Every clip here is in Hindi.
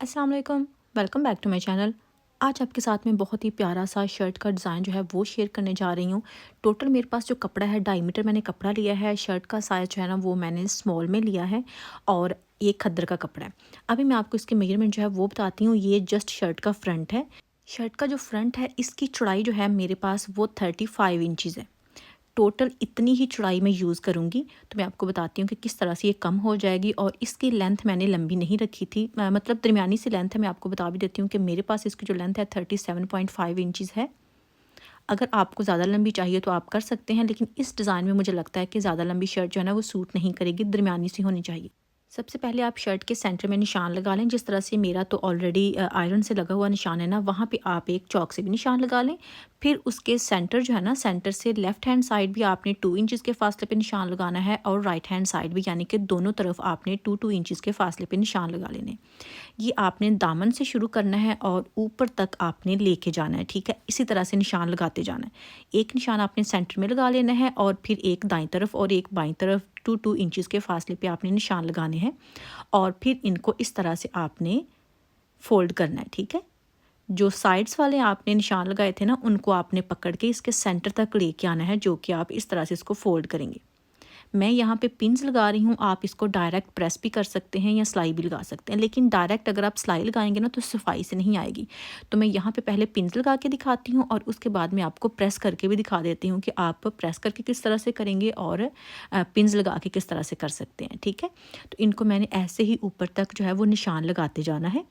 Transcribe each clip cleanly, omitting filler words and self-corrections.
अस्सलाम वालेकुम, welcome back to my channel. आज आपके साथ में बहुत ही प्यारा सा शर्ट का डिज़ाइन जो है वो शेयर करने जा रही हूँ। टोटल मेरे पास जो कपड़ा है 2.5 मीटर मैंने कपड़ा लिया है। शर्ट का साइज़ जो है ना वो मैंने स्मॉल में लिया है और ये खद्दर का कपड़ा है। अभी मैं आपको इसकी मेजरमेंट जो है वो बताती हूँ। ये जस्ट शर्ट का फ्रंट है। शर्ट का जो फ्रंट है इसकी चौड़ाई जो है मेरे पास वो 35 इंचज़ है। टोटल इतनी ही चौड़ाई मैं यूज़ करूँगी, तो मैं आपको बताती हूँ कि किस तरह से ये कम हो जाएगी। और इसकी लेंथ मैंने लंबी नहीं रखी थी, मतलब दरमियानी सी लेंथ है। मैं आपको बता भी देती हूँ कि मेरे पास इसकी जो लेंथ है 37.5 इंचज़ है। अगर आपको ज़्यादा लंबी चाहिए तो आप कर सकते हैं, लेकिन इस डिज़ाइन में मुझे लगता है कि ज़्यादा लंबी शर्ट जो है ना वो सूट नहीं करेगी, दरमियानी सी होनी चाहिए। सबसे पहले आप शर्ट के सेंटर में निशान लगा लें। जिस तरह से मेरा तो ऑलरेडी आयरन से लगा हुआ निशान है ना, वहाँ पे आप एक चॉक से भी निशान लगा लें। फिर उसके सेंटर जो है ना, सेंटर से लेफ़्ट हैंड साइड भी आपने 2 इंचज़ के फासले पे निशान लगाना है और राइट हैंड साइड भी, यानी कि दोनों तरफ आपने 2-2 इंचज़ के फासले पे निशान लगा लेने। ये आपने दामन से शुरू करना है और ऊपर तक आपने लेके जाना है, ठीक है? इसी तरह से निशान लगाते जाना है। एक निशान आपने सेंटर में लगा लेना है और फिर एक दाईं तरफ और एक बाईं तरफ 2-2 इंचज़ के फासले पे आपने निशान लगाने हैं और फिर इनको इस तरह से आपने फ़ोल्ड करना है, ठीक है? जो साइड्स वाले आपने निशान लगाए थे ना, उनको आपने पकड़ के इसके सेंटर तक लेके आना है, जो कि आप इस तरह से इसको फ़ोल्ड करेंगे। मैं यहाँ पे पिन्स लगा रही हूँ। आप इसको डायरेक्ट प्रेस भी कर सकते हैं या सिलाई भी लगा सकते हैं, लेकिन डायरेक्ट अगर आप सिलाई लगाएंगे ना तो सफाई से नहीं आएगी। तो मैं यहाँ पे पहले पिन्स लगा के दिखाती हूँ और उसके बाद मैं आपको प्रेस करके भी दिखा देती हूँ कि आप प्रेस करके किस तरह से करेंगे और पिन्स लगा के किस तरह से कर सकते हैं, ठीक है? तो इनको मैंने ऐसे ही ऊपर तक जो है वो निशान लगाते जाना है।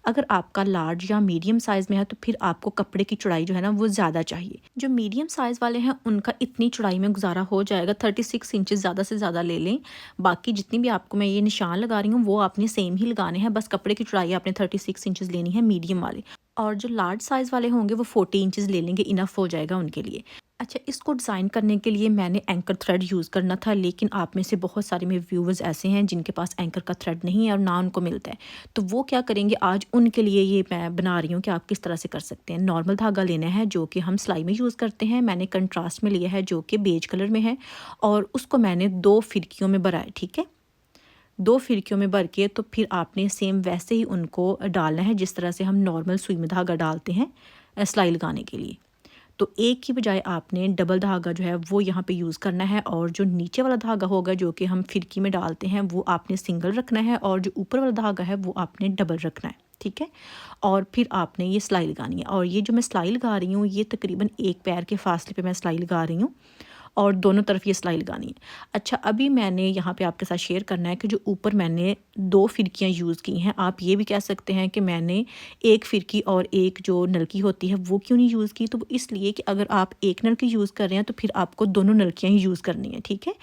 अगर आपका लार्ज या मीडियम साइज़ में है तो फिर आपको कपड़े की चौड़ाई जो है ना वो ज़्यादा चाहिए। जो मीडियम साइज़ वाले हैं उनका इतनी चौड़ाई में गुजारा हो जाएगा। 36 इंचज़ ज़्यादा से ज़्यादा ले लें। बाकी जितनी भी आपको मैं ये निशान लगा रही हूँ वो आपने सेम ही लगाने हैं, बस कपड़े की चौड़ाई आपने 36 इंचज़ लेनी है मीडियम वाले। और जो लार्ज साइज़ वाले होंगे वो 40 इंचज़ ले लेंगे, इनफ हो जाएगा उनके लिए। अच्छा, इसको डिज़ाइन करने के लिए मैंने एंकर थ्रेड यूज़ करना था, लेकिन आप में से बहुत सारे मेरे व्यूवर्स ऐसे हैं जिनके पास एंकर का थ्रेड नहीं है और ना उनको मिलता है। तो वो क्या करेंगे, आज उनके लिए ये मैं बना रही हूँ कि आप किस तरह से कर सकते हैं। नॉर्मल धागा लेना है जो कि हम सिलाई में यूज़ करते हैं। मैंने कंट्रास्ट में लिया है जो कि बेज कलर में है और उसको मैंने 2 फिरकियों में भरा है, ठीक है? 2 फिरकियों में भर के तो फिर आपने सेम वैसे ही उनको डालना है जिस तरह से हम नॉर्मल सुई में धागा डालते हैं सिलाई लगाने के लिए। तो एक की बजाय आपने डबल धागा जो है वो यहाँ पे यूज़ करना है और जो नीचे वाला धागा होगा जो कि हम फिरकी में डालते हैं वो आपने सिंगल रखना है और जो ऊपर वाला धागा है वो आपने डबल रखना है, ठीक है? और फिर आपने ये सिलाई लगानी है और ये जो मैं सिलाई लगा रही हूँ ये तकरीबन एक पैर के फासले पे मैं सिलाई लगा रही हूँ और दोनों तरफ ये सिलाई लगानी है। अच्छा, अभी मैंने यहाँ पे आपके साथ शेयर करना है कि जो ऊपर मैंने 2 फिरकियाँ यूज़ की हैं। आप ये भी कह सकते हैं कि मैंने एक फिरकी और एक जो नलकी होती है वो क्यों नहीं यूज़ की? तो वो इसलिए कि अगर आप एक नलकी यूज़ कर रहे हैं तो फिर आपको दोनों नलकियाँ ही यूज़ करनी है, ठीक है?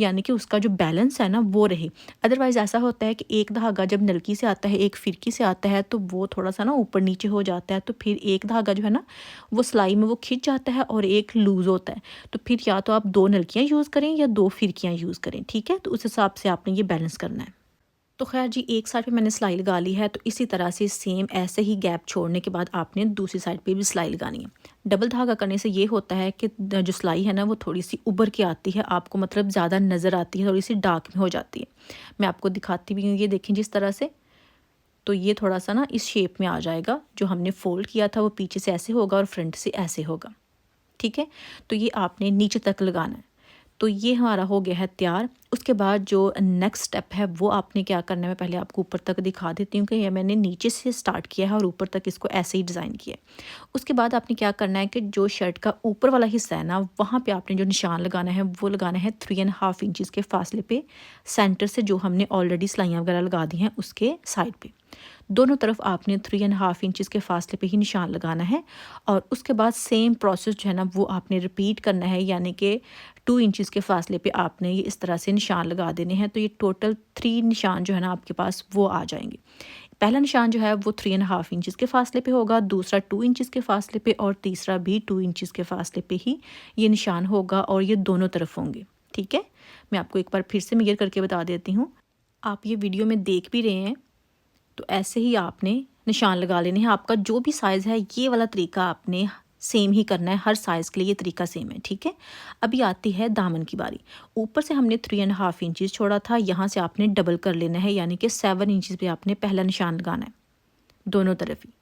यानी कि उसका जो बैलेंस है ना वो रहे। अदरवाइज़ ऐसा होता है कि एक धागा जब नलकी से आता है, एक फिरकी से आता है तो वो थोड़ा-सा ना ऊपर-नीचे हो जाता है, तो फिर एक धागा जो है ना वो सिलाई में वो खिंच जाता है और एक लूज़ होता है। तो फिर या तो आप 2 नलकियाँ यूज़ करें या 2 फिरकियाँ यूज़ करें, ठीक है? तो उस हिसाब से आपने ये बैलेंस करना है। तो ख़ैर जी, एक साइड पे मैंने सिलाई लगा ली है, तो इसी तरह से सेम ऐसे ही गैप छोड़ने के बाद आपने दूसरी साइड पे भी सिलाई लगानी है। डबल धागा करने से ये होता है कि जो सिलाई है ना वो थोड़ी-सी उभर के आती है, आपको मतलब ज़्यादा नज़र आती है, थोड़ी-सी डार्क में हो जाती है। मैं आपको दिखाती भी हूँ, ये देखें जिस तरह से। तो ये थोड़ा-सा ना इस शेप में आ जाएगा। जो हमने फ़ोल्ड किया था वो पीछे से ऐसे होगा और फ्रंट से ऐसे होगा, ठीक है? तो ये आपने नीचे तक लगाना है। तो ये हमारा हो गया है तैयार। उसके बाद जो नेक्स्ट स्टेप है वो आपने क्या करना है, मैं पहले आपको ऊपर तक दिखा देती हूँ कि ये मैंने नीचे से स्टार्ट किया है और ऊपर तक इसको ऐसे ही डिज़ाइन किया है। उसके बाद आपने क्या करना है कि जो शर्ट का ऊपर वाला हिस्सा है ना, वहाँ पे आपने जो निशान लगाना है वो लगाना है 3.5 इंचज़ के फासले पे, सेंटर से जो हमने ऑलरेडी सिलाइयाँ वगैरह लगा दी हैं उसके साइड पे। दोनों तरफ आपने 3.5 इंचज़ के फासले पे ही निशान लगाना है और उसके बाद सेम प्रोसेस जो है ना वो आपने रिपीट करना है, यानी कि 2 इंचज़ के फासले पे आपने ये इस तरह से निशान लगा देने हैं। तो ये टोटल 3 निशान जो है ना आपके पास वो आ जाएंगे। पहला निशान जो है वो 3.5 इंचज़ के फासले पे होगा, दूसरा 2 इंचज़ के फासले पे और तीसरा भी 2 इंचज़ के फासले पे ही ये निशान होगा और ये दोनों तरफ होंगे, ठीक है? मैं आपको एक बार फिर से मेजर करके बता देती हूँ। आप ये वीडियो में देख भी रहे हैं, तो ऐसे ही आपने निशान लगा लेने हैं। आपका जो भी साइज़ है ये वाला तरीका आपने सेम ही करना है, हर साइज़ के लिए ये तरीका सेम है, ठीक है? अभी आती है दामन की बारी। ऊपर से हमने 3.5 इंचज़ छोड़ा था, यहाँ से आपने डबल कर लेना है, यानी कि 7 इंचज़ पे आपने पहला निशान लगाना है। दोनों तरफ ही।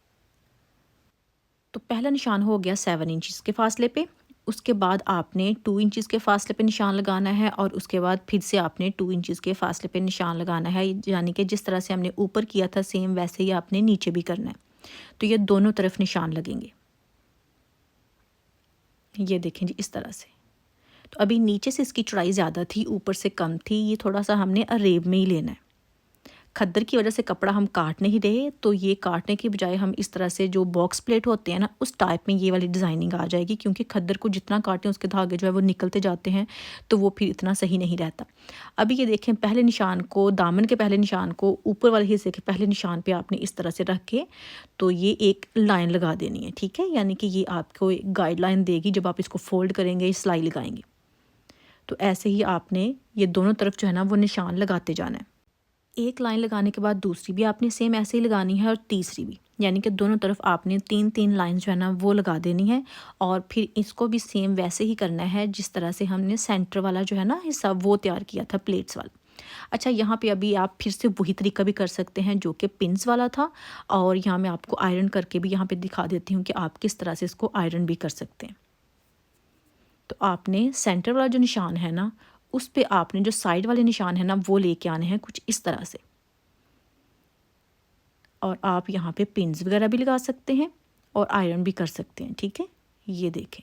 तो पहला निशान हो गया 7 इंचज़ के फासले पे। उसके बाद आपने 2 इंचज़ के फासले पे निशान लगाना है और उसके बाद फिर से आपने 2 इंचज़ के फासले पे निशान लगाना है, यानी कि जिस तरह से हमने ऊपर किया था सेम वैसे ही आपने नीचे भी करना है। तो ये दोनों तरफ निशान लगेंगे, ये देखें जी इस तरह से। तो अभी नीचे से इसकी चौड़ाई ज़्यादा थी, ऊपर से कम थी, ये थोड़ा सा हमने अरेब में ही लेना है। खद्दर की वजह से कपड़ा हम काट नहीं रहे, तो ये काटने की बजाय हम इस तरह से जो बॉक्स प्लेट होते हैं ना, उस टाइप में ये वाली डिज़ाइनिंग आ जाएगी, क्योंकि खद्दर को जितना काटें उसके धागे जो है वो निकलते जाते हैं, तो वो फिर इतना सही नहीं रहता। अभी ये देखें, पहले निशान को, दामन के पहले निशान को ऊपर वाले हिस्से के पहले निशान पे आपने इस तरह से रख के तो ये एक लाइन लगा देनी है, ठीक है। यानी कि ये आपको एक गाइडलाइन देगी जब आप इसको फोल्ड करेंगे, सिलाई लगाएंगे। तो ऐसे ही आपने ये दोनों तरफ जो है ना वो निशान लगाते जाना है। एक लाइन लगाने के बाद दूसरी भी आपने सेम ऐसे ही लगानी है और तीसरी भी, यानी कि दोनों तरफ आपने 3-3 लाइन जो है ना वो लगा देनी है। और फिर इसको भी सेम वैसे ही करना है जिस तरह से हमने सेंटर वाला जो है ना हिस्सा वो तैयार किया था प्लेट्स वाला। अच्छा, यहाँ पे अभी आप फिर से वही तरीका भी कर सकते हैं जो कि पिंस वाला था, और यहाँ मैं आपको आयरन करके भी यहाँ पे दिखा देती हूँ कि आप किस तरह से इसको आयरन भी कर सकते हैं। तो आपने सेंटर वाला जो निशान है ना, उस पे आपने जो साइड वाले निशान है ना वो लेके आने हैं कुछ इस तरह से। और आप यहाँ पे पिन्स वगैरह भी लगा सकते हैं और आयरन भी कर सकते हैं, ठीक है। ये देखें,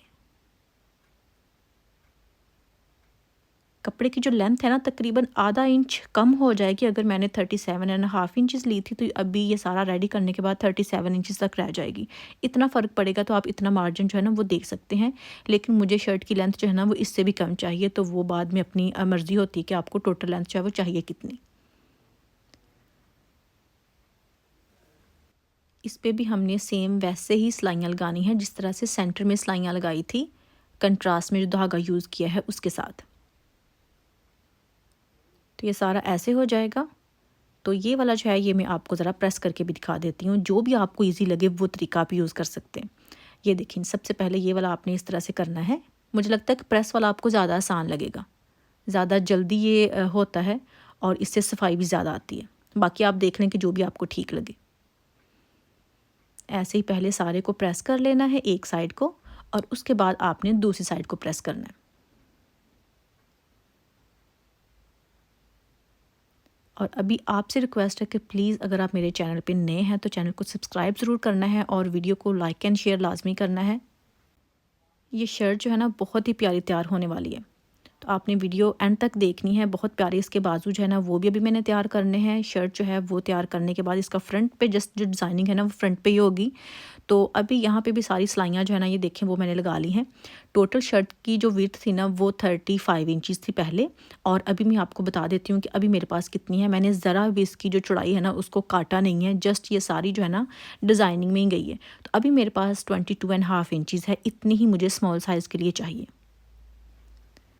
कपड़े की जो लेंथ है ना तकरीबन आधा इंच कम हो जाएगी। अगर मैंने 37.5 इंचज़ ली थी, तो अभी ये सारा रेडी करने के बाद 37 इंचज़ तक रह जाएगी। इतना फ़र्क पड़ेगा, तो आप इतना मार्जिन जो है ना वो देख सकते हैं। लेकिन मुझे शर्ट की लेंथ जो है ना वो इससे भी कम चाहिए, तो वो बाद में अपनी मर्ज़ी होती है कि आपको टोटल लेंथ जो है वो चाहिए कितनी। इस पे भी हमने सेम वैसे ही सिलाइयाँ लगानी है जिस तरह से सेंटर में सिलाइयाँ लगाई थी, कंट्रास्ट में जो धागा यूज़ किया है उसके साथ। तो ये सारा ऐसे हो जाएगा। तो ये वाला जो है ये मैं आपको ज़रा प्रेस करके भी दिखा देती हूँ, जो भी आपको इजी लगे वो तरीका आप यूज़ कर सकते हैं। ये देखिए, सबसे पहले ये वाला आपने इस तरह से करना है। मुझे लगता है कि प्रेस वाला आपको ज़्यादा आसान लगेगा, ज़्यादा जल्दी ये होता है और इससे सफाई भी ज़्यादा आती है। बाकी आप देख लें कि जो भी आपको ठीक लगे। ऐसे ही पहले सारे को प्रेस कर लेना है एक साइड को, और उसके बाद आपने दूसरी साइड को प्रेस करना है। और अभी आपसे रिक्वेस्ट है कि प्लीज़ अगर आप मेरे चैनल पे नए हैं तो चैनल को सब्सक्राइब ज़रूर करना है और वीडियो को लाइक एंड शेयर लाजमी करना है। ये शर्ट जो है ना बहुत ही प्यारी तैयार होने वाली है, तो आपने वीडियो एंड तक देखनी है। बहुत प्यारे इसके बाजू जो है ना वो भी अभी मैंने तैयार करने हैं। शर्ट जो है वो तैयार करने के बाद इसका फ्रंट पे जस्ट जो डिज़ाइनिंग है ना वो फ्रंट पे ही होगी। तो अभी यहाँ पे भी सारी सिलाइयाँ जो है ना ये देखें वो मैंने लगा ली हैं। टोटल शर्ट की जो विड्थ थी ना वो 35 इंचज़ थी पहले, और अभी मैं आपको बता देती हूँ कि अभी मेरे पास कितनी है। मैंने ज़रा भी इसकी जो चौड़ाई है ना उसको काटा नहीं है, जस्ट ये सारी जो है ना डिज़ाइनिंग में ही गई है। तो अभी मेरे पास 22.5 इंचज़ है, इतनी ही मुझे स्मॉल साइज़ के लिए चाहिए।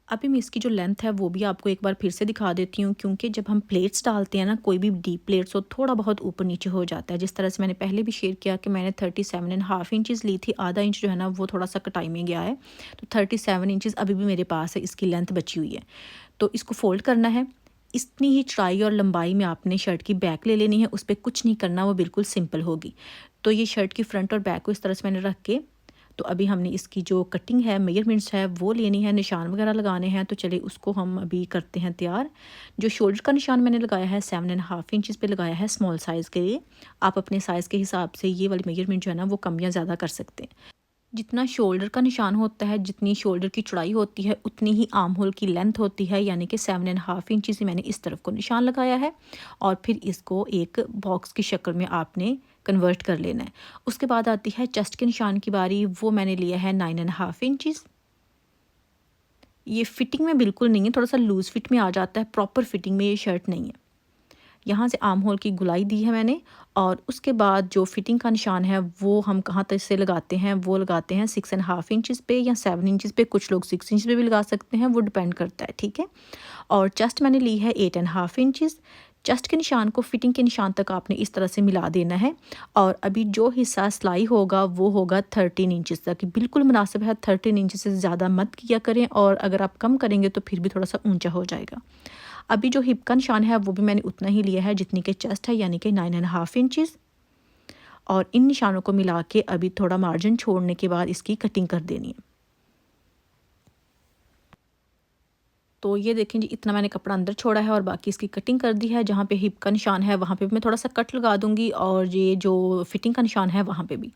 अभी मैं इसकी जो लेंथ है वो भी आपको एक बार फिर से दिखा देती हूँ, क्योंकि जब हम प्लेट्स डालते हैं ना, कोई भी डीप प्लेट्स हो, थोड़ा बहुत ऊपर नीचे हो जाता है। जिस तरह से मैंने पहले भी शेयर किया कि मैंने 37.5 इंचज़ ली थी, आधा इंच जो है ना वो थोड़ा सा कटाई में गया है, तो 37 इंचज़ अभी भी मेरे पास है, इसकी लेंथ बची हुई है। तो इसको फोल्ड करना है। इतनी ही चौड़ाई और लंबाई में आपने शर्ट की बैक ले लेनी है, उस पर कुछ नहीं करना, वो बिल्कुल सिंपल होगी। तो ये शर्ट की फ्रंट और बैक को इस तरह से मैंने रख के, तो अभी हमने इसकी जो कटिंग है, मेजरमेंट्स है वो लेनी है, निशान वगैरह लगाने हैं। तो चलिए उसको हम अभी करते हैं तैयार। जो शोल्डर का निशान मैंने लगाया है 7.5 इंचज़ पे लगाया है स्मॉल साइज़ के लिए। आप अपने साइज़ के हिसाब से ये वाली मेजरमेंट जो है ना वो कम या ज़्यादा कर सकते हैं। जितना शोल्डर का निशान होता है, जितनी शोल्डर की चौड़ाई होती है, उतनी ही आर्म होल की लेंथ होती है, यानी कि 7.5 इंचज़ से मैंने इस तरफ को निशान लगाया है। और फिर इसको एक बॉक्स की शक्ल में आपने कन्वर्ट कर लेना है। उसके बाद आती है चेस्ट के निशान की बारी, वो मैंने लिया है 9.5 इंचज़। ये फिटिंग में बिल्कुल नहीं है, थोड़ा सा लूज़ फिट में आ जाता है, प्रॉपर फिटिंग में ये शर्ट नहीं है। यहाँ से आर्म होल की गुलाई दी है मैंने, और उसके बाद जो फिटिंग का निशान है वो हम कहाँ तक से लगाते हैं, वो लगाते हैं 6.5 इंचज़ पे या 7 इंचज़ पे। कुछ लोग 6 इंच पे भी लगा सकते हैं, वो डिपेंड करता है, ठीक है। और चेस्ट मैंने ली है 8.5 इंचज़। चेस्ट के निशान को फिटिंग के निशान तक आपने इस तरह से मिला देना है। और अभी जो हिस्सा सिलाई होगा वो होगा 13 इंचज़ तक, बिल्कुल मुनासिब है। 13 इंच से ज़्यादा मत किया करें, और अगर आप कम करेंगे तो फिर भी थोड़ा सा ऊंचा हो जाएगा। अभी जो हिप का निशान है वो भी मैंने उतना ही लिया है जितनी कि चेस्ट है, यानी कि 9.5 इंचज़। और इन निशानों को मिला के अभी थोड़ा मार्जिन छोड़ने के बाद इसकी कटिंग कर देनी है। तो ये देखें जी, इतना मैंने कपड़ा अंदर छोड़ा है और बाकी इसकी कटिंग कर दी है। जहाँ पे हिप का निशान है वहाँ पे भी मैं थोड़ा सा कट लगा दूँगी और ये जो फिटिंग का निशान है वहाँ पे भी।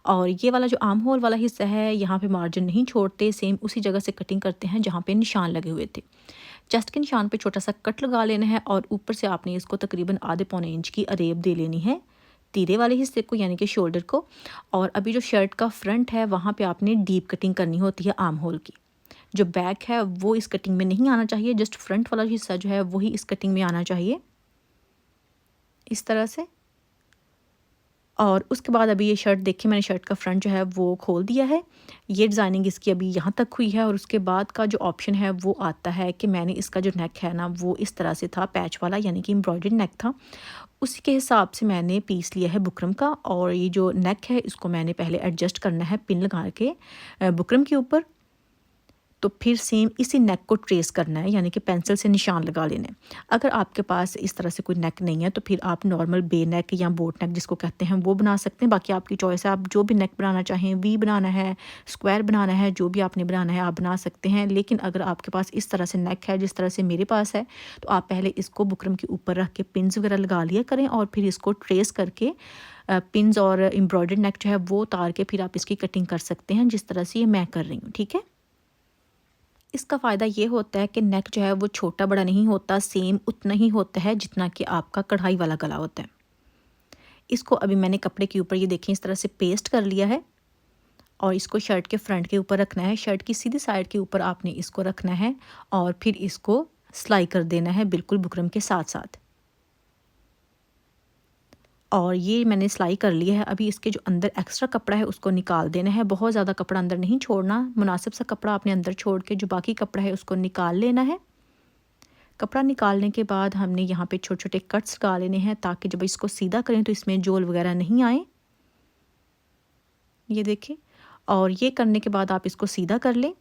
और ये वाला जो आर्म होल वाला हिस्सा है यहाँ पे मार्जिन नहीं छोड़ते, सेम उसी जगह से कटिंग करते हैं जहाँ पे निशान लगे हुए थे। चेस्ट के निशान पे छोटा सा कट लगा लेना है और ऊपर से आपने इसको तकरीबन आधे पौने इंच की अरेब दे लेनी है तीरे वाले हिस्से को, यानी कि शोल्डर को। और अभी जो शर्ट का फ्रंट है वहाँ पे आपने डीप कटिंग करनी होती है आर्म होल की। जो बैक है वो इस कटिंग में नहीं आना चाहिए, जस्ट फ्रंट वाला हिस्सा जो है वही इस कटिंग में आना चाहिए, इस तरह से। और उसके बाद अभी ये शर्ट देखिए, मैंने शर्ट का फ्रंट जो है वो खोल दिया है। ये डिज़ाइनिंग इसकी अभी यहाँ तक हुई है और उसके बाद का जो ऑप्शन है वो आता है कि मैंने इसका जो नेक है ना वो इस तरह से था, पैच वाला, यानी कि एम्ब्रॉयडर्ड नेक था। उसी के हिसाब से मैंने पीस लिया है बुकरम का। और ये जो नेक है इसको मैंने पहले एडजस्ट करना है पिन लगा के बुकरम के ऊपर। तो फिर सेम इसी नेक को ट्रेस करना है, यानी कि पेंसिल से निशान लगा लेने। अगर आपके पास इस तरह से कोई नेक नहीं है तो फिर आप नॉर्मल बे नेक या बोट नेक जिसको कहते हैं वो बना सकते हैं। बाकी आपकी चॉइस है, आप जो भी नेक बनाना चाहें, वी बनाना है, स्क्वायर बनाना है, जो भी आपने बनाना है आप बना सकते हैं। लेकिन अगर आपके पास इस तरह से नेक है जिस तरह से मेरे पास है, तो आप पहले इसको बुकरम के ऊपर रख के पिन्स वगैरह लगा लिया करें और फिर इसको ट्रेस करके पिन्स और एम्ब्रॉयडर्ड नेक जो है वो उतार के फिर आप इसकी कटिंग कर सकते हैं, जिस तरह से ये मैं कर रही हूँ। ठीक है। इसका फ़ायदा ये होता है कि नेक जो है वो छोटा बड़ा नहीं होता, सेम उतना ही होता है जितना कि आपका कढ़ाई वाला गला होता है। इसको अभी मैंने कपड़े के ऊपर ये देखें इस तरह से पेस्ट कर लिया है और इसको शर्ट के फ्रंट के ऊपर रखना है। शर्ट की सीधी साइड के ऊपर आपने इसको रखना है और फिर इसको सिलाई कर देना है बिल्कुल बुकरम के साथ साथ। और ये मैंने सिलाई कर लिया है। अभी इसके जो अंदर एक्स्ट्रा कपड़ा है उसको निकाल देना है। बहुत ज़्यादा कपड़ा अंदर नहीं छोड़ना, मुनासिब सा कपड़ा आपने अंदर छोड़ के जो बाकी कपड़ा है उसको निकाल लेना है। कपड़ा निकालने के बाद हमने यहाँ पे छोटे छोटे कट्स लगा लेने हैं ताकि जब इसको सीधा करें तो इसमें जोल वगैरह नहीं आए। ये देखें। और ये करने के बाद आप इसको सीधा कर लें,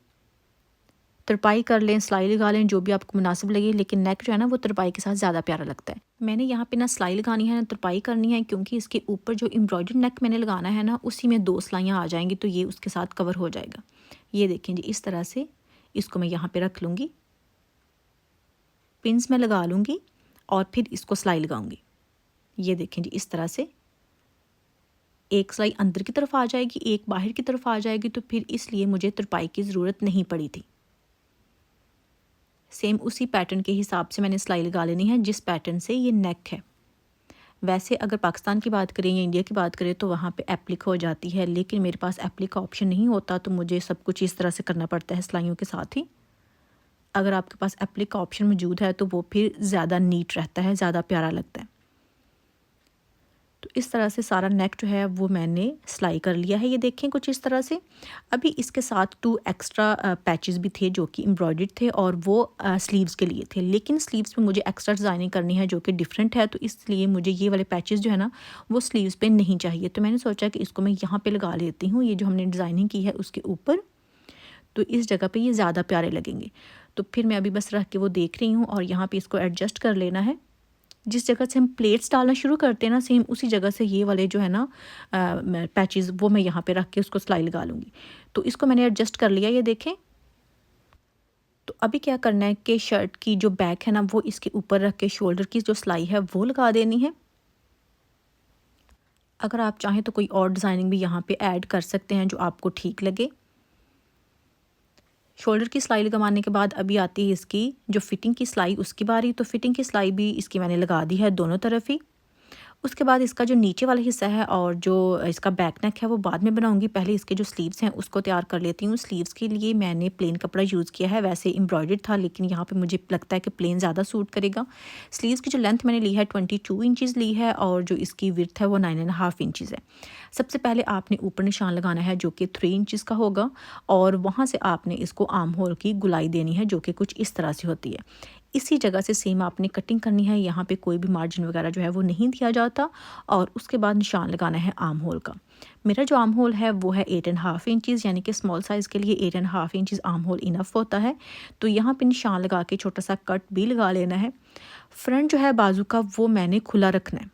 तरपाई कर लें, सिलाई लगा लें, जो भी आपको मुनासिब लगे। लेकिन नेक जो है ना वो तरपाई के साथ ज़्यादा प्यारा लगता है। मैंने यहाँ पे ना सिलाई लगानी है ना तरपाई करनी है, क्योंकि इसके ऊपर जो एम्ब्रॉयडर्ड नेक मैंने लगाना है ना उसी में 2 सिलाइयाँ आ जाएंगी, तो ये उसके साथ कवर हो जाएगा। ये देखें जी, इस तरह से इसको मैं यहाँ पे रख लूँगी, पिन्स में लगा लूँगी और फिर इसको सिलाई लगाऊँगी। ये देखें जी, इस तरह से एक सिलाई अंदर की तरफ आ जाएगी, एक बाहर की तरफ आ जाएगी, तो फिर इसलिए मुझे तरपाई की ज़रूरत नहीं पड़ी थी। सेम उसी पैटर्न के हिसाब से मैंने सिलाई लगा लेनी है जिस पैटर्न से ये नेक है। वैसे अगर पाकिस्तान की बात करें या इंडिया की बात करें तो वहाँ पे एप्लिक हो जाती है, लेकिन मेरे पास एप्लिक का ऑप्शन नहीं होता, तो मुझे सब कुछ इस तरह से करना पड़ता है सिलाइयों के साथ ही। अगर आपके पास एप्लिक का ऑप्शन मौजूद है तो वो फिर ज़्यादा नीट रहता है, ज़्यादा प्यारा लगता है। तो इस तरह से सारा नेक जो है वो मैंने सिलाई कर लिया है। ये देखें कुछ इस तरह से। अभी इसके साथ 2 एक्स्ट्रा पैचेस भी थे जो कि एम्ब्रॉयडर्ड थे और वो स्लीव्स के लिए थे, लेकिन स्लीव्स में मुझे एक्स्ट्रा डिज़ाइनिंग करनी है जो कि डिफरेंट है, तो इसलिए मुझे ये वाले पैचेस जो है ना वो स्लीव्स पे नहीं चाहिए। तो मैंने सोचा कि इसको मैं यहाँ पे लगा लेती हूँ, ये जो हमने डिज़ाइनिंग की है उसके ऊपर, तो इस जगह पे ये ज़्यादा प्यारे लगेंगे। तो फिर मैं अभी बस रख के वो देख रही हूँ और यहाँ पे इसको एडजस्ट कर लेना है। जिस जगह से हम प्लेट्स डालना शुरू करते हैं ना, सेम उसी जगह से ये वाले जो है ना पैचेस वो मैं यहाँ पे रख के उसको सिलाई लगा लूँगी। तो इसको मैंने एडजस्ट कर लिया, ये देखें। तो अभी क्या करना है कि शर्ट की जो बैक है ना वो इसके ऊपर रख के शोल्डर की जो सिलाई है वो लगा देनी है। अगर आप चाहें तो कोई और डिज़ाइनिंग भी यहाँ पे ऐड कर सकते हैं जो आपको ठीक लगे। शोल्डर की सिलाई लगवाने के बाद अभी आती है इसकी जो फिटिंग की सिलाई, उसकी बारी। तो फिटिंग की सिलाई भी इसकी मैंने लगा दी है दोनों तरफ ही। उसके बाद इसका जो नीचे वाला हिस्सा है और जो इसका बैक नेक है वो बाद में बनाऊंगी। पहले इसके जो स्लीव्स हैं उसको तैयार कर लेती हूँ। स्लीव्स के लिए मैंने प्लेन कपड़ा यूज़ किया है, वैसे एम्ब्रॉयडर्ड था लेकिन यहाँ पे मुझे लगता है कि प्लेन ज़्यादा सूट करेगा। स्लीव्स की जो लेंथ मैंने ली है 22 इंचज़ ली है और जो इसकी विड्थ है वो 9.5 इंचज़ है। सबसे पहले आपने ऊपर निशान लगाना है जो कि 3 इंचज़ का होगा और वहाँ से आपने इसको आर्म होल की गुलाई देनी है जो कि कुछ इस तरह से होती है। इसी जगह से सेम आपने कटिंग करनी है। यहाँ पे कोई भी मार्जिन वगैरह जो है वो नहीं दिया जाता। और उसके बाद निशान लगाना है आर्म होल का। मेरा जो आर्म होल है वो है 8.5 इंचज़, यानी कि स्मॉल साइज़ के लिए 8.5 इंचज़ आर्म होल इनफ होता है। तो यहाँ पे निशान लगा के छोटा सा कट भी लगा लेना है। फ्रंट जो है बाजू का वो मैंने खुला रखना है,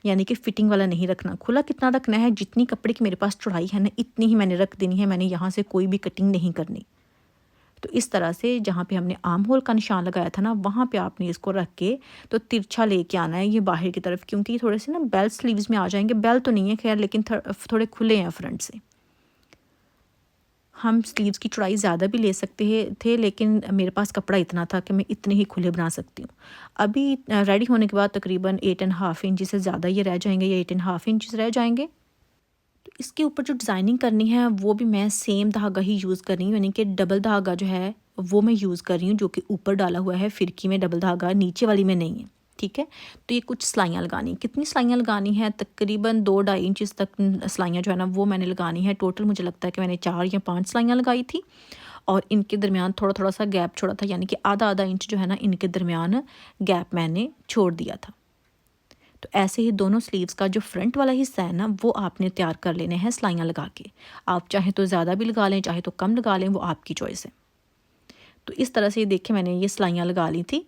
यानी कि फिटिंग वाला नहीं रखना। खुला कितना रखना है, जितनी कपड़े की मेरे पास चौड़ाई है ना इतनी ही मैंने रख देनी है। मैंने यहाँ से कोई भी कटिंग नहीं करनी। तो इस तरह से जहाँ पे हमने आर्म होल का निशान लगाया था ना, वहाँ पे आपने इसको रख के तो तिरछा लेके आना है ये बाहर की तरफ, क्योंकि ये थोड़े से ना बेल स्लीव्स में आ जाएंगे। बेल तो नहीं है खैर, लेकिन थोड़े खुले हैं फ्रंट से। हम स्लीव्स की चौड़ाई ज़्यादा भी ले सकते थे, लेकिन मेरे पास कपड़ा इतना था कि मैं इतने ही खुले बना सकती हूँ। अभी रेडी होने के बाद तकरीबन 8.5 इंच से ज़्यादा ये रह जाएंगे, या 8.5 इंच रह जाएंगे। तो इसके ऊपर जो डिज़ाइनिंग करनी है वो भी मैं सेम धागा ही यूज़ कर रही हूँ, यानी कि डबल धागा जो है वो मैं यूज़ कर रही हूँ, जो कि ऊपर डाला हुआ है फिरकी में डबल धागा, नीचे वाली में नहीं है। ठीक है, तो ये कुछ सिलाइयाँ लगानी, कितनी सिलाइयाँ लगानी है, तकरीबन 2-2.5 इंच तक सिलाइयाँ जो है ना वो मैंने लगानी है। टोटल मुझे लगता है कि मैंने 4 या 5 सिलाइयाँ लगाई थी, और इनके दरमियान थोड़ा थोड़ा सा गैप छोड़ा था, यानी कि आधा इंच जो है ना इनके दरमियान गैप मैंने छोड़ दिया था। तो ऐसे ही दोनों स्लीव्स का जो फ्रंट वाला हिस्सा है ना वो आपने तैयार कर लेने हैं सिलाइयाँ लगा के। आप चाहे तो ज़्यादा भी लगा लें, चाहे तो कम लगा लें, वो आपकी चॉइस है। तो इस तरह से ये देखिए मैंने ये सिलाइयाँ लगा ली थी।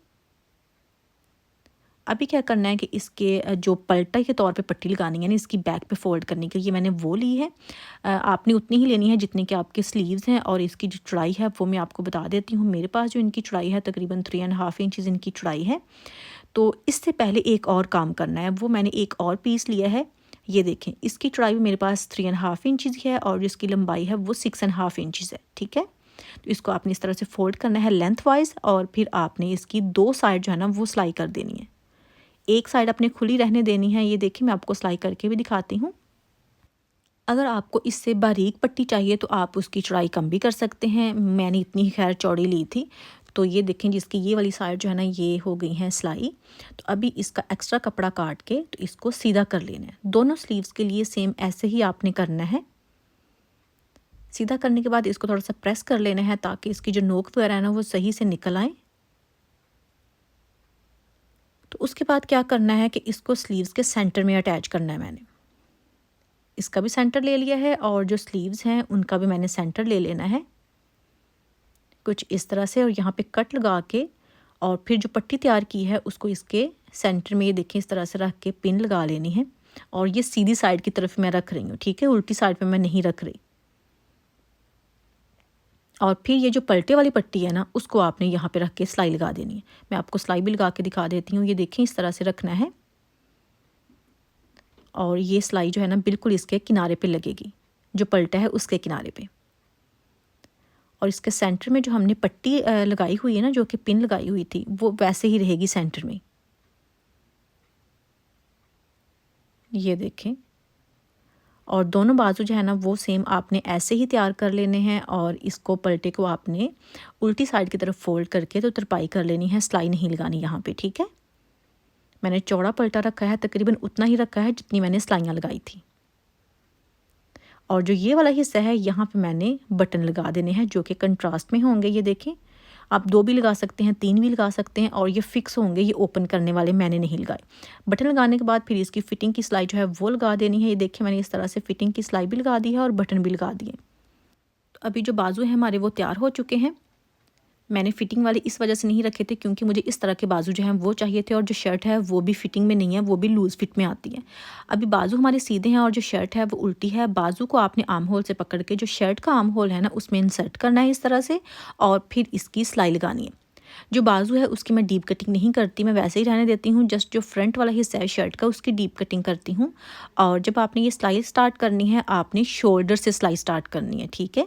अभी क्या करना है कि इसके जो पलटा के तौर पे पट्टी लगानी है ना, इसकी बैक पे फोल्ड करने के लिए मैंने वो ली है। आपने उतनी ही लेनी है जितनी कि आपके स्लीव्स हैं, और इसकी जो चौड़ाई है वो मैं आपको बता देती हूँ। मेरे पास जो इनकी चौड़ाई है तकरीबन 3.5 इंचज़ इनकी चौड़ाई है। तो इससे पहले एक और काम करना है, वो मैंने एक और पीस लिया है। ये देखें, इसकी चौड़ाई भी मेरे पास 3.5 इंचज़ है, और जिसकी लंबाई है वो 6.5 इंचज़ है। ठीक है, तो इसको आपने इस तरह से फोल्ड करना है लेंथ वाइज, और फिर आपने इसकी 2 साइड जो है ना वो सिलाई कर देनी है। एक साइड अपने खुली रहने देनी है। ये देखिए मैं आपको सिलाई करके भी दिखाती हूँ। अगर आपको इससे बारीक पट्टी चाहिए तो आप उसकी चौड़ाई कम भी कर सकते हैं। मैंने इतनी ही खैर चौड़ी ली थी। तो ये देखें, जिसकी ये वाली साइड जो है ना ये हो गई है सिलाई। तो अभी इसका एक्स्ट्रा कपड़ा काट के तो इसको सीधा कर लेना है। दोनों स्लीव्स के लिए सेम ऐसे ही आपने करना है। सीधा करने के बाद इसको थोड़ा सा प्रेस कर लेना है, ताकि इसकी जो नोक वगैरह है ना वो सही से निकल आए। तो उसके बाद क्या करना है कि इसको स्लीव्स के सेंटर में अटैच करना है। मैंने इसका भी सेंटर ले लिया है, और जो स्लीव्स हैं उनका भी मैंने सेंटर ले लेना है कुछ इस तरह से, और यहाँ पे कट लगा के और फिर जो पट्टी तैयार की है उसको इसके सेंटर में ये देखें इस तरह से रख के पिन लगा लेनी है। और ये सीधी साइड की तरफ मैं रख रही हूँ, ठीक है, उल्टी साइड पे मैं नहीं रख रही। और फिर ये जो पलटे वाली पट्टी है ना उसको आपने यहाँ पे रख के सिलाई लगा देनी है। मैं आपको सिलाई भी लगा के दिखा देती हूँ। ये देखें इस तरह से रखना है, और ये सिलाई जो है ना बिल्कुल इसके किनारे पे लगेगी, जो पलटा है उसके किनारे पे। और इसके सेंटर में जो हमने पट्टी लगाई हुई है ना, जो कि पिन लगाई हुई थी, वो वैसे ही रहेगी सेंटर में। ये देखें, और दोनों बाजू जो है ना वो सेम आपने ऐसे ही तैयार कर लेने हैं, और इसको पलटे को आपने उल्टी साइड की तरफ फोल्ड करके तो तरपाई कर लेनी है, सिलाई नहीं लगानी यहाँ पे। ठीक है, मैंने चौड़ा पलटा रखा है, तकरीबन उतना ही रखा है जितनी मैंने सिलाइयाँ लगाई थी। और जो ये वाला हिस्सा है यहाँ पे मैंने बटन लगा देने हैं, जो कि कंट्रास्ट में होंगे। ये देखें, आप 2 भी लगा सकते हैं, 3 भी लगा सकते हैं, और ये फिक्स होंगे, ये ओपन करने वाले मैंने नहीं लगाए। बटन लगाने के बाद फिर इसकी फिटिंग की सिलाई जो है वो लगा देनी है। ये देखिए मैंने इस तरह से फिटिंग की सिलाई भी लगा दी है और बटन भी लगा दिए। तो अभी जो बाजू हैं हमारे वो तैयार हो चुके हैं। मैंने फिटिंग वाले इस वजह से नहीं रखे थे क्योंकि मुझे इस तरह के बाजू जो हैं वो चाहिए थे, और जो शर्ट है वो भी फिटिंग में नहीं है, वो भी लूज़ फिट में आती है। अभी बाजू हमारे सीधे हैं और जो शर्ट है वो उल्टी है। बाजू को आपने आर्म होल से पकड़ के जो शर्ट का आर्म होल है ना उसमें इंसर्ट करना है इस तरह से, और फिर इसकी सिलाई लगानी है। जो बाजू है उसकी मैं डीप कटिंग नहीं करती, मैं वैसे ही रहने देती हूँ। जस्ट जो फ्रंट वाला हिस्सा है शर्ट का उसकी डीप कटिंग करती हूँ। और जब आपने ये सिलाई स्टार्ट करनी है, आपने शोल्डर से सिलाई स्टार्ट करनी है। ठीक है,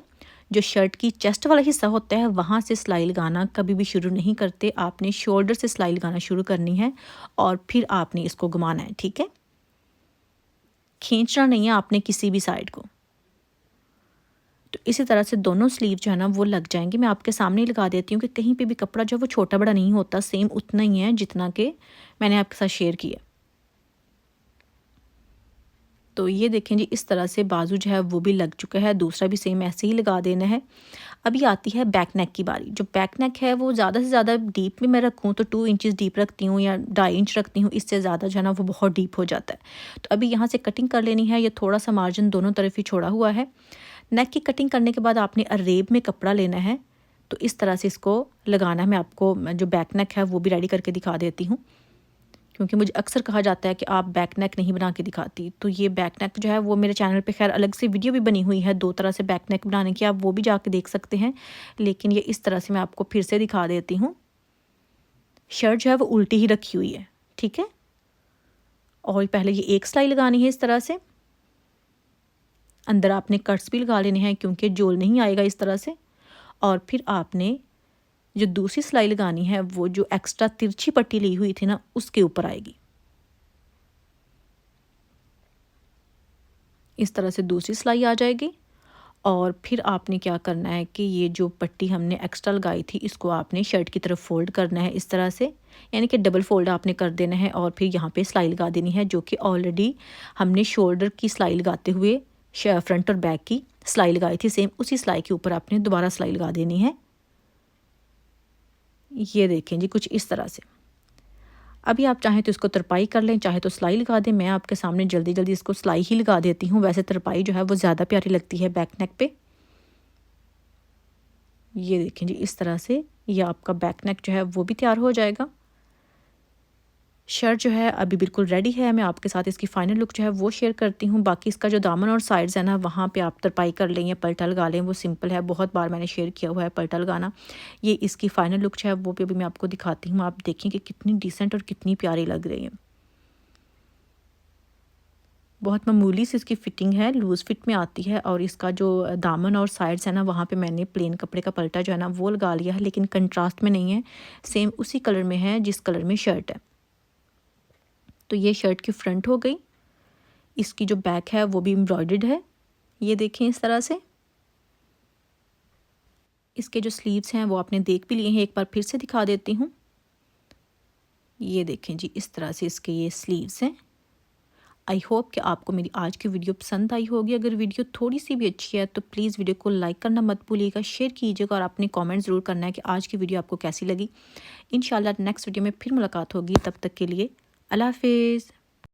जो शर्ट की चेस्ट वाला हिस्सा होता है वहाँ से सिलाई लगाना कभी भी शुरू नहीं करते, आपने शोल्डर से सिलाई लगाना शुरू करनी है, और फिर आपने इसको घुमाना है। ठीक है, खींचना नहीं है आपने किसी भी साइड को। तो इसी तरह से दोनों स्लीव जो है ना वो लग जाएंगे। मैं आपके सामने ही लगा देती हूँ कि कहीं पे भी कपड़ा जो है वो छोटा बड़ा नहीं होता, सेम उतना ही है जितना कि मैंने आपके साथ शेयर किया। तो ये देखें जी, इस तरह से बाजू जो है वो भी लग चुका है, दूसरा भी सेम ऐसे ही लगा देना है। अभी आती है बैक नेक की बारी। जो बैक नेक है वो ज़्यादा से ज़्यादा डीप में मैं रखूँ तो 2 इंचज़ डीप रखती हूँ या 2.5 इंच रखती हूँ, इससे ज़्यादा जो है ना वो बहुत डीप हो जाता है। तो अभी यहाँ से कटिंग कर लेनी है। ये थोड़ा सा मार्जिन दोनों तरफ ही छोड़ा हुआ है। नेक की कटिंग करने के बाद आपने अरेब में कपड़ा लेना है, तो इस तरह से इसको लगाना है। मैं आपको जो बैक नेक है वो भी रेडी करके दिखा देती हूँ, क्योंकि मुझे अक्सर कहा जाता है कि आप बैक नेक नहीं बना के दिखाती। तो ये बैक नेक जो है वो मेरे चैनल पे खैर अलग से वीडियो भी बनी हुई है 2 तरह से बैक नेक बनाने की, आप वो भी जाके देख सकते हैं। लेकिन ये इस तरह से मैं आपको फिर से दिखा देती हूँ। शर्ट जो है वो उल्टी ही रखी हुई है, ठीक है। और पहले ये एक सिलाई लगानी है इस तरह से, अंदर आपने कट्स भी लगा लेने हैं क्योंकि जोल नहीं आएगा इस तरह से। और फिर आपने जो दूसरी सिलाई लगानी है वो जो एक्स्ट्रा तिरछी पट्टी ली हुई थी ना उसके ऊपर आएगी। इस तरह से दूसरी सिलाई आ जाएगी। और फिर आपने क्या करना है कि ये जो पट्टी हमने एक्स्ट्रा लगाई थी इसको आपने शर्ट की तरफ फोल्ड करना है इस तरह से, यानी कि डबल फोल्ड आपने कर देना है। और फिर यहाँ पे सिलाई लगा देनी है, जो कि ऑलरेडी हमने शोल्डर की सिलाई लगाते हुए फ्रंट और बैक की सिलाई लगाई थी, सेम उसी सिलाई के ऊपर आपने दोबारा सिलाई लगा देनी है। ये देखें जी कुछ इस तरह से। अभी आप चाहें तो इसको तरपाई कर लें, चाहे तो सिलाई लगा दें। मैं आपके सामने जल्दी जल्दी इसको सिलाई ही लगा देती हूँ, वैसे तरपाई जो है वो ज़्यादा प्यारी लगती है बैक नेक पे। ये देखें जी इस तरह से ये आपका बैक नेक जो है वो भी तैयार हो जाएगा। शर्ट जो है अभी बिल्कुल रेडी है। मैं आपके साथ इसकी फ़ाइनल लुक जो है वो शेयर करती हूँ। बाकी इसका जो दामन और साइड्स है ना वहाँ पे आप तरपाई कर लें या पलटा लगा लें, वो सिंपल है। बहुत बार मैंने शेयर किया हुआ है पलटा लगाना। ये इसकी फ़ाइनल लुक जो है वो भी अभी मैं आपको दिखाती हूँ। आप देखें कि कितनी डिसेंट और कितनी प्यारी लग रही है। बहुत मामूली सी इसकी फ़िटिंग है, लूज़ फिट में आती है। और इसका जो दामन और साइड्स है ना वहाँ पे मैंने प्लेन कपड़े का पलटा जो है ना वो लगा लिया है, लेकिन कंट्रास्ट में नहीं है, सेम उसी कलर में है जिस कलर में शर्ट है। तो ये शर्ट की फ्रंट हो गई। इसकी जो बैक है वो भी एम्ब्रॉयडर्ड है, ये देखें इस तरह से। इसके जो स्लीव्स हैं वो आपने देख भी लिए हैं, एक बार फिर से दिखा देती हूँ। ये देखें जी इस तरह से इसके ये स्लीव्स हैं। आई होप कि आपको मेरी आज की वीडियो पसंद आई होगी। अगर वीडियो थोड़ी सी भी अच्छी है तो प्लीज़ वीडियो को लाइक करना मत भूलिएगा, शेयर कीजिएगा और अपने कमेंट ज़रूर करना है कि आज की वीडियो आपको कैसी लगी। इंशाल्लाह नेक्स्ट वीडियो में फिर मुलाकात होगी, तब तक के लिए अल्लाह हाफिज़।